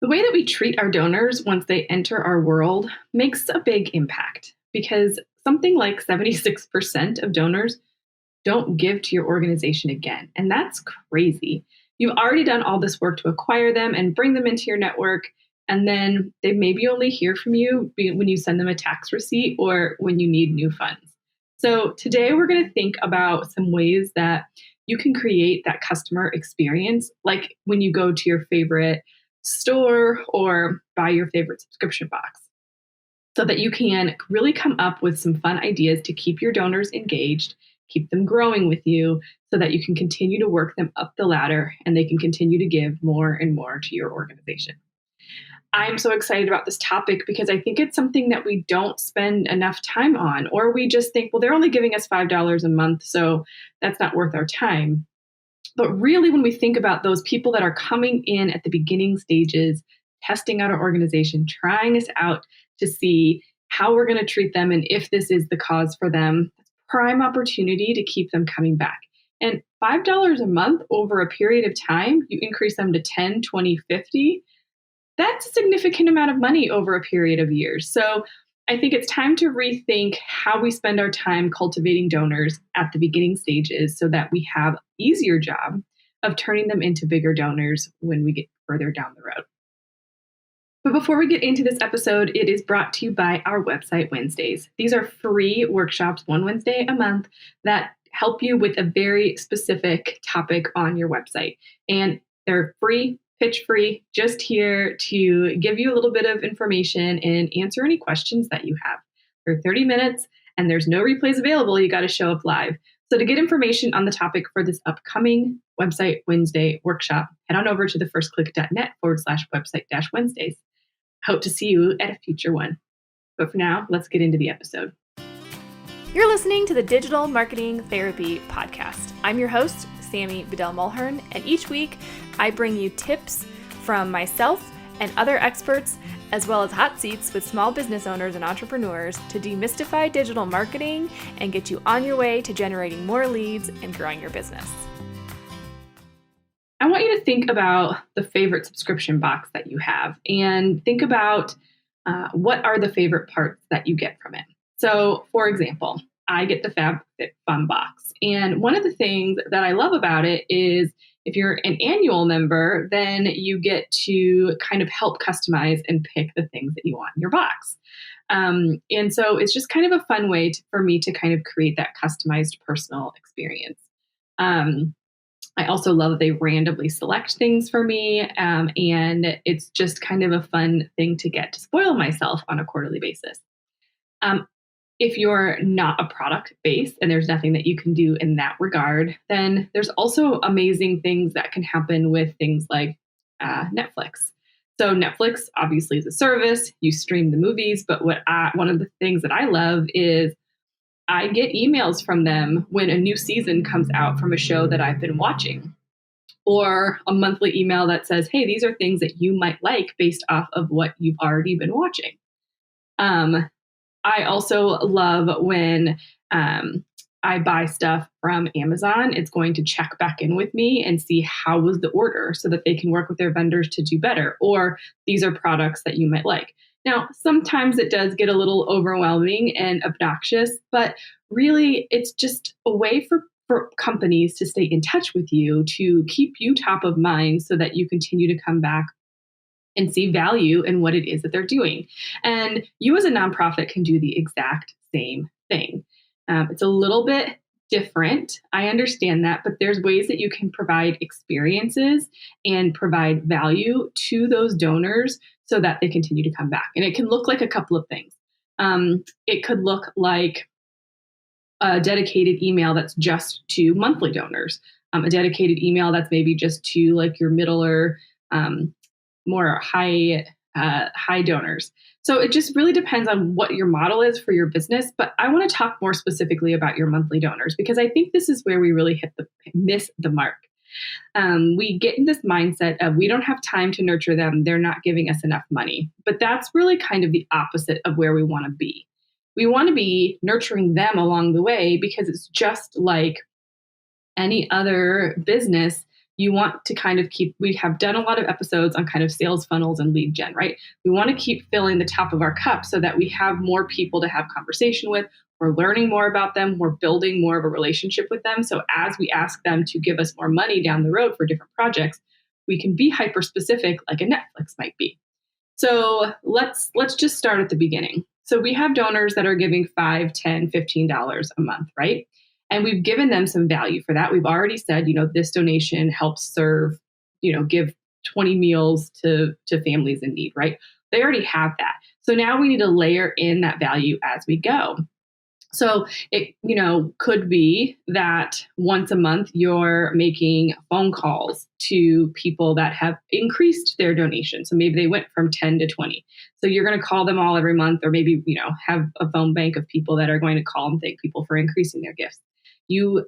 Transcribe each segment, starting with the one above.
The way that we treat our donors once they enter our world makes a big impact because something like 76% of donors don't give to your organization again. And that's crazy. You've already done all this work to acquire them and bring them into your network. And then they maybe only hear from you when you send them a tax receipt or when you need new funds. So today we're going to think about some ways that you can create that customer experience, like when you go to your favorite store or buy your favorite subscription box, so that you can really come up with some fun ideas to keep your donors engaged, keep them growing with you, so that you can continue to work them up the ladder and they can continue to give more and more to your organization. I'm so excited about this topic because I think it's something that we don't spend enough time on, or we just think, well, they're only giving us $5 a month, so that's not worth our time. But really, when we think about those people that are coming in at the beginning stages, testing out our organization, trying us out to see how we're going to treat them and if this is the cause for them, prime opportunity to keep them coming back. And $5 a month over a period of time, you increase them to 10, 20, 50. That's a significant amount of money over a period of years. So I think it's time to rethink how we spend our time cultivating donors at the beginning stages so that we have an easier job of turning them into bigger donors when we get further down the road. But before we get into this episode, it is brought to you by our website Wednesdays. These are free workshops, one Wednesday a month, that help you with a very specific topic on your website. And they're free, pitch free, just here to give you a little bit of information and answer any questions that you have. They're 30 minutes and there's no replays available. You got to show up live. So to get information on the topic for this upcoming website Wednesday workshop, head on over to thefirstclick.net/website-Wednesdays. Hope to see you at a future one. But for now, let's get into the episode. You're listening to the Digital Marketing Therapy Podcast. I'm your host, Sammy Bedell-Mulhern, and each week I bring you tips from myself and other experts, as well as hot seats with small business owners and entrepreneurs to demystify digital marketing and get you on your way to generating more leads and growing your business. I want you to think about the favorite subscription box that you have and think about what are the favorite parts that you get from it. So, for example, I get the FabFitFun box. And one of the things that I love about it is if you're an annual member, then you get to kind of help customize and pick the things that you want in your box. And so it's just kind of a fun way for me to kind of create that customized personal experience. I also love that they randomly select things for me, and it's just kind of a fun thing to get to spoil myself on a quarterly basis. If you're not a product base and there's nothing that you can do in that regard, then there's also amazing things that can happen with things like Netflix. So Netflix obviously is a service, you stream the movies, but one of the things that I love is I get emails from them when a new season comes out from a show that I've been watching, or a monthly email that says, hey, these are things that you might like based off of what you've already been watching. I also love when I buy stuff from Amazon, it's going to check back in with me and see how was the order so that they can work with their vendors to do better, or these are products that you might like. Now, sometimes it does get a little overwhelming and obnoxious, but really it's just a way for companies to stay in touch with you, to keep you top of mind so that you continue to come back and see value in what it is that they're doing. And you as a nonprofit can do the exact same thing. It's a little bit different. I understand that, but there's ways that you can provide experiences and provide value to those donors so that they continue to come back. And it can look like a couple of things. It could look like a dedicated email that's just to monthly donors, a dedicated email that's maybe just to like your middle or more high donors. So it just really depends on what your model is for your business. But I want to talk more specifically about your monthly donors, because I think this is where we really miss the mark. We get in this mindset of we don't have time to nurture them. They're not giving us enough money. But that's really kind of the opposite of where we want to be. We want to be nurturing them along the way, because it's just like any other business. you want to kind of we have done a lot of episodes on kind of sales funnels and lead gen, right? We want to keep filling the top of our cup so that we have more people to have conversation with. We're learning more about them. We're building more of a relationship with them. So as we ask them to give us more money down the road for different projects, we can be hyper specific like a Netflix might be. So let's just start at the beginning. So we have donors that are giving $5, $10, $15 a month, right? And we've given them some value for that. We've already said, this donation helps serve, give 20 meals to families in need, right? They already have that. So now we need to layer in that value as we go. So it, could be that once a month you're making phone calls to people that have increased their donation. So maybe they went from 10 to 20. So you're going to call them all every month, or maybe, have a phone bank of people that are going to call and thank people for increasing their gifts.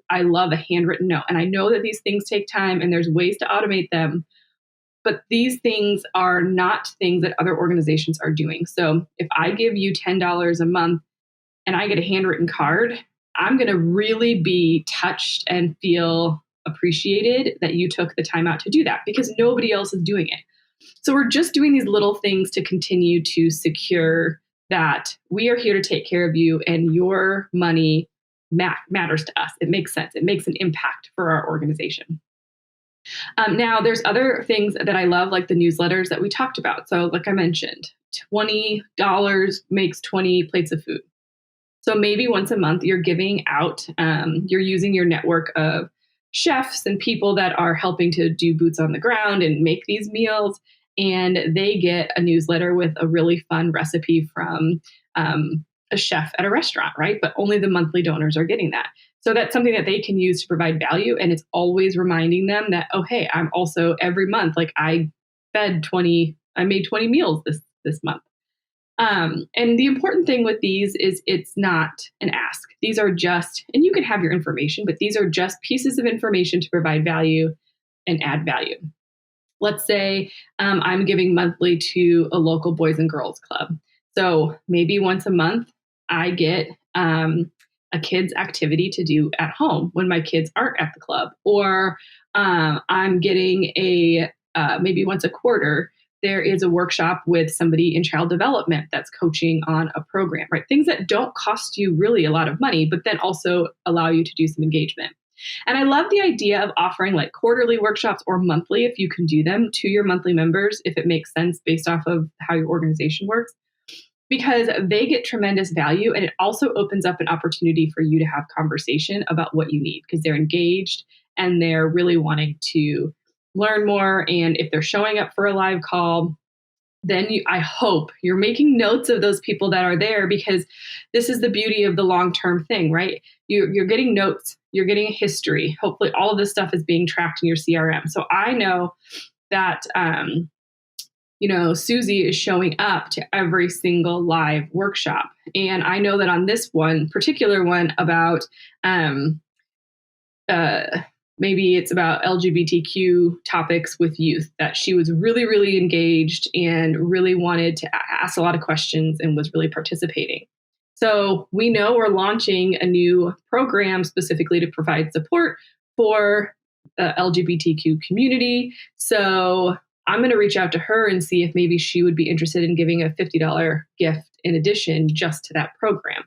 I love a handwritten note. And I know that these things take time and there's ways to automate them, but these things are not things that other organizations are doing. So if I give you $10 a month and I get a handwritten card, I'm going to really be touched and feel appreciated that you took the time out to do that, because nobody else is doing it. So we're just doing these little things to continue to secure that we are here to take care of you and your money matters to us. It makes sense. It makes an impact for our organization. Now, there's other things that I love, like the newsletters that we talked about. So like I mentioned, $20 makes 20 plates of food. So maybe once a month you're giving out, you're using your network of chefs and people that are helping to do boots on the ground and make these meals. And they get a newsletter with a really fun recipe from a chef at a restaurant, right? But only the monthly donors are getting that. So that's something that they can use to provide value. And it's always reminding them that, oh, hey, I'm also every month, like I made 20 meals this month. And the important thing with these is it's not an ask. These are just, and you can have your information, but these are just pieces of information to provide value and add value. Let's say I'm giving monthly to a local Boys and Girls Club. So maybe once a month, I get a kid's activity to do at home when my kids aren't at the club. Or I'm getting maybe once a quarter, there is a workshop with somebody in child development that's coaching on a program, right? Things that don't cost you really a lot of money, but then also allow you to do some engagement. And I love the idea of offering like quarterly workshops or monthly, if you can do them, to your monthly members, if it makes sense based off of how your organization works, because they get tremendous value. And it also opens up an opportunity for you to have conversation about what you need, because they're engaged and they're really wanting to learn more. And if they're showing up for a live call, then I hope you're making notes of those people that are there, because this is the beauty of the long-term thing, right? You're getting notes, you're getting a history. Hopefully all of this stuff is being tracked in your CRM. So I know that, Susie is showing up to every single live workshop. And I know that on this particular one about, maybe it's about LGBTQ topics with youth, that she was really, really engaged and really wanted to ask a lot of questions and was really participating. So we know we're launching a new program specifically to provide support for the LGBTQ community. So I'm going to reach out to her and see if maybe she would be interested in giving a $50 gift in addition just to that program.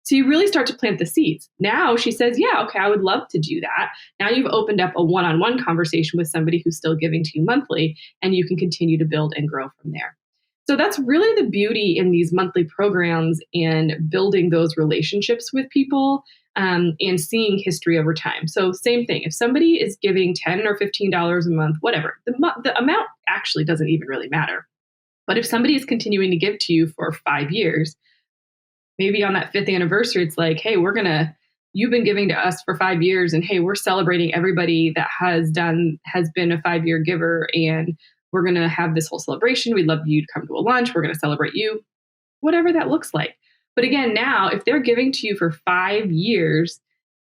So you really start to plant the seeds. Now she says, yeah, okay, I would love to do that. Now you've opened up a one-on-one conversation with somebody who's still giving to you monthly, and you can continue to build and grow from there. So that's really the beauty in these monthly programs and building those relationships with people and seeing history over time. So same thing, if somebody is giving $10 or $15 a month, whatever, the amount actually doesn't even really matter. But if somebody is continuing to give to you for 5 years, maybe on that 5th anniversary, it's like, hey, you've been giving to us for 5 years, and hey, we're celebrating everybody that has been a 5-year giver, and we're going to have this whole celebration. We'd love you to come to a lunch. We're going to celebrate you, whatever that looks like. But again, now, if they're giving to you for 5 years,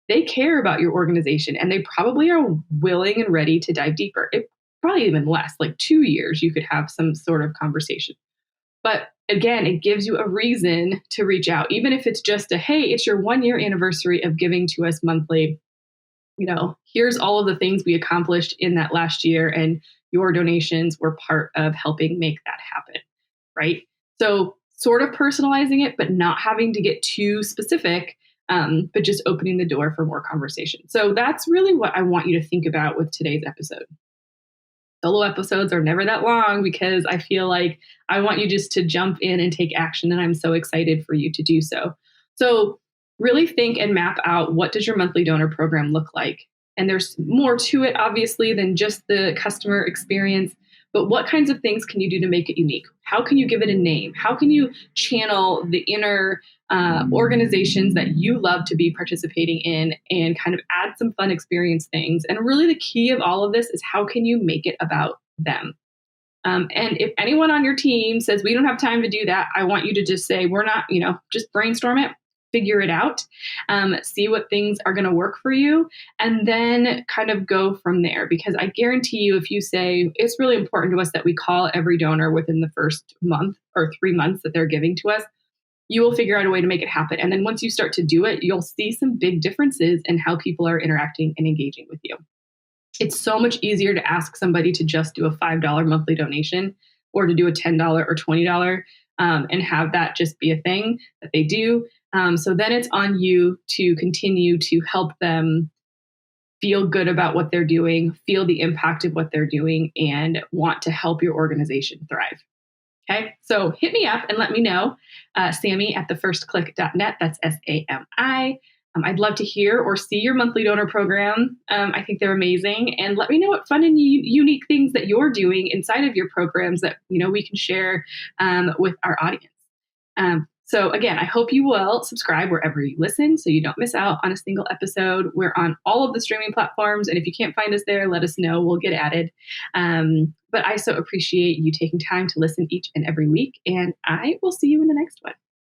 they care about your organization, and they probably are willing and ready to dive deeper. It probably even less, like 2 years, you could have some sort of conversation. But again, it gives you a reason to reach out, even if it's just hey, it's your 1-year anniversary of giving to us monthly. here's all of the things we accomplished in that last year, and your donations were part of helping make that happen, right? So sort of personalizing it, but not having to get too specific, but just opening the door for more conversation. So that's really what I want you to think about with today's episode. Solo episodes are never that long because I feel like I want you just to jump in and take action, and I'm so excited for you to do so. So really think and map out, what does your monthly donor program look like? And there's more to it, obviously, than just the customer experience. But what kinds of things can you do to make it unique? How can you give it a name? How can you channel the inner organizations that you love to be participating in and kind of add some fun experience things? And really the key of all of this is, how can you make it about them? And if anyone on your team says, we don't have time to do that, I want you to just say, we're not, just brainstorm it, figure it out, see what things are going to work for you, and then kind of go from there. Because I guarantee you, if you say, it's really important to us that we call every donor within the first month or 3 months that they're giving to us, you will figure out a way to make it happen. And then once you start to do it, you'll see some big differences in how people are interacting and engaging with you. It's so much easier to ask somebody to just do a $5 monthly donation, or to do a $10 or $20 and have that just be a thing that they do. So then it's on you to continue to help them feel good about what they're doing, feel the impact of what they're doing, and want to help your organization thrive. Okay, so hit me up and let me know. Sammy at thefirstclick.net. That's SAMI. I'd love to hear or see your monthly donor program. I think they're amazing. And let me know what fun and unique things that you're doing inside of your programs that we can share with our audience. So again, I hope you will subscribe wherever you listen so you don't miss out on a single episode. We're on all of the streaming platforms, and if you can't find us there, let us know. We'll get added. But I so appreciate you taking time to listen each and every week, and I will see you in the next one.